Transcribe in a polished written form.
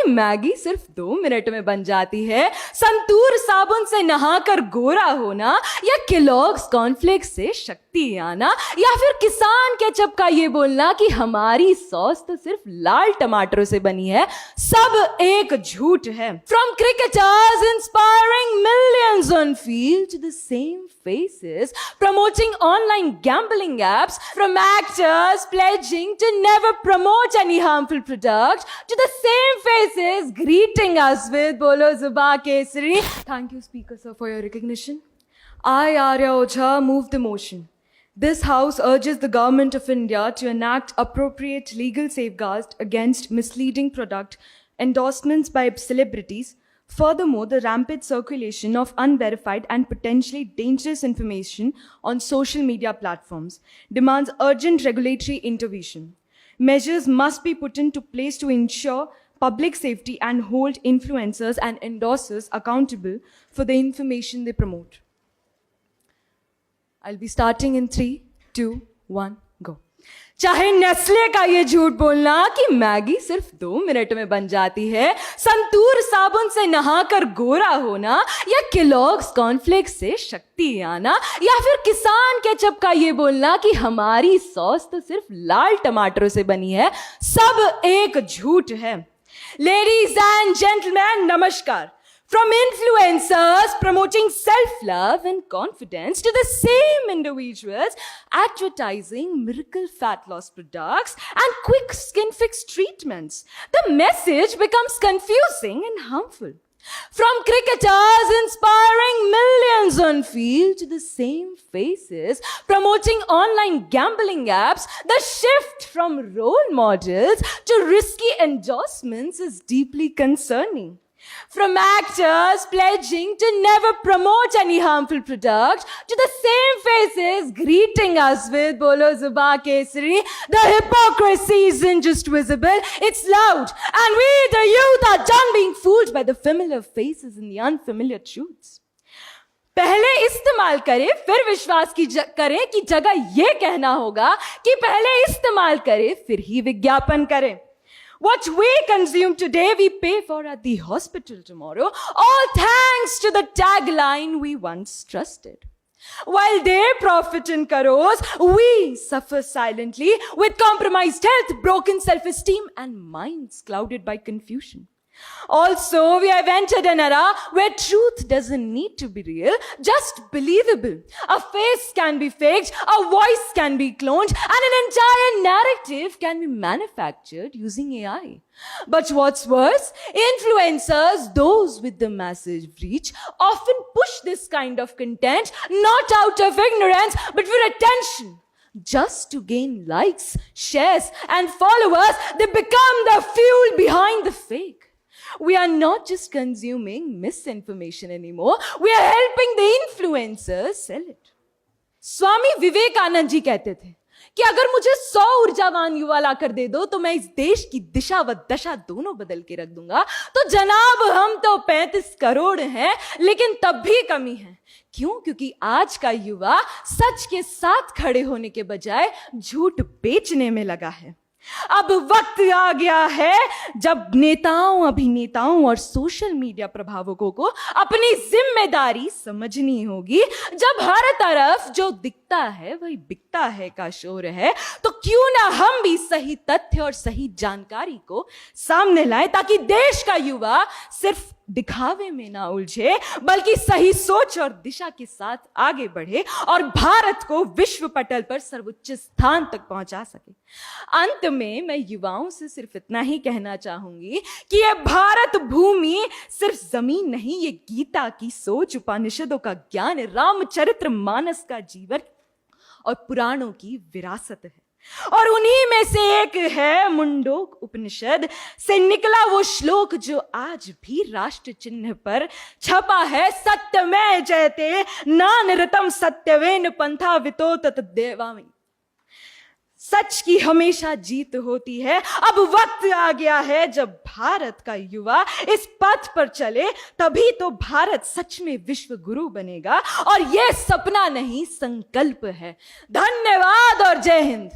Maggi सिर्फ 2 minute में बन जाती है, संतूर साबुन से नहाकर गोरा होना, या केलॉग्स कॉर्नफ्लेक्स से शक्ति आना, या फिर किसान केचप का ये बोलना कि हमारी सॉस तो सिर्फ लाल टमाटरों से बनी है, सब एक झूठ है। From cricketers inspiring millions on field to the same faces promoting online gambling apps, from actors pledging to never promote any harmful product to the same faces greeting us with Bolo Zuba Kesari. Thank you, Speaker Sir, for your recognition. I, Arya Ojha, move the motion. This House urges the Government of India to enact appropriate legal safeguards against misleading product endorsements by celebrities. Furthermore, the rampant circulation of unverified and potentially dangerous information on social media platforms demands urgent regulatory intervention. Measures must be put into place to ensure public safety and hold influencers and endorsers accountable for the information they promote. I'll be starting in 3, 2, 1, go. चाहे Nestle का ये झूठ बोलना कि Maggi सिर्फ 2 minute में बन जाती है, संतूर साबुन से नहाकर गोरा होना, या केलॉग्स कॉर्नफ्लेक्स से शक्ति आना, या फिर किसान केचप का ये बोलना कि हमारी सॉस तो सिर्फ लाल टमाटरों से बनी है, सब एक झूठ है। लेडीज एंड जेंटलमैन, नमस्कार। From influencers promoting self-love and confidence to the same individuals advertising miracle fat loss products and quick skin fix treatments, the message becomes confusing and harmful. From cricketers inspiring millions on field to the same faces promoting online gambling apps, the shift from role models to risky endorsements is deeply concerning. From actors pledging to never promote any harmful product to the same faces greeting us with Bolo Zuba Kesari, the hypocrisy isn't just visible, it's loud. And we, the youth, are done being fooled by the familiar faces and the unfamiliar truths. पहले इस्तेमाल करें फिर विश्वास करें की जगह ये कहना होगा कि पहले इस्तेमाल करें फिर ही विज्ञापन करें। What we consume today, we pay for at the hospital tomorrow, all thanks to the tagline we once trusted. While they profit in crores, we suffer silently with compromised health, broken self-esteem, and minds clouded by confusion. Also, we have entered an era where truth doesn't need to be real, just believable. A face can be faked, a voice can be cloned, and an entire narrative can be manufactured using AI. But what's worse, influencers, those with the massive reach, often push this kind of content not out of ignorance, but for attention. Just to gain likes, shares, and followers, they become the fuel behind the fake. We are not just consuming misinformation anymore, we are helping the influencers sell it. Swami Vivekananda ji कहते थे कि अगर मुझे 100 ऊर्जावान युवा लाकर दे दो तो मैं इस देश की दिशा व दशा दोनों बदल के रख दूंगा। तो जनाब, हम तो 35 करोड़ हैं, लेकिन तब भी कमी है। क्यों? क्योंकि आज का युवा सच के साथ खड़े होने के बजाय झूठ बेचने में लगा है। अब वक्त आ गया है जब नेताओं, अभिनेताओं और सोशल मीडिया प्रभावकों को अपनी जिम्मेदारी समझनी होगी। जब हर तरफ जो दिखता है वही बिकता है का शोर है, तो क्यों ना हम भी सही तथ्य और सही जानकारी को सामने लाएं, ताकि देश का युवा सिर्फ दिखावे में ना उलझे, बल्कि सही सोच और दिशा के साथ आगे बढ़े और भारत को विश्व पटल पर सर्वोच्च स्थान तक पहुंचा सके। अंत में मैं युवाओं से सिर्फ इतना ही कहना चाहूंगी कि यह भारत भूमि सिर्फ जमीन नहीं, ये गीता की सोच, उपनिषदों का ज्ञान, रामचरित्र मानस का जीवन और पुराणों की विरासत है। और उन्हीं में से एक है मुंडोक उपनिषद से निकला वो श्लोक जो आज भी राष्ट्र चिन्ह पर छपा है, सत्यमेव जयते नानृतं सत्यवेन पंथा वितो तद्देवामि। सच की हमेशा जीत होती है। अब वक्त आ गया है जब भारत का युवा इस पथ पर चले, तभी तो भारत सच में विश्व गुरु बनेगा। और यह सपना नहीं, संकल्प है। धन्यवाद और जय हिंद।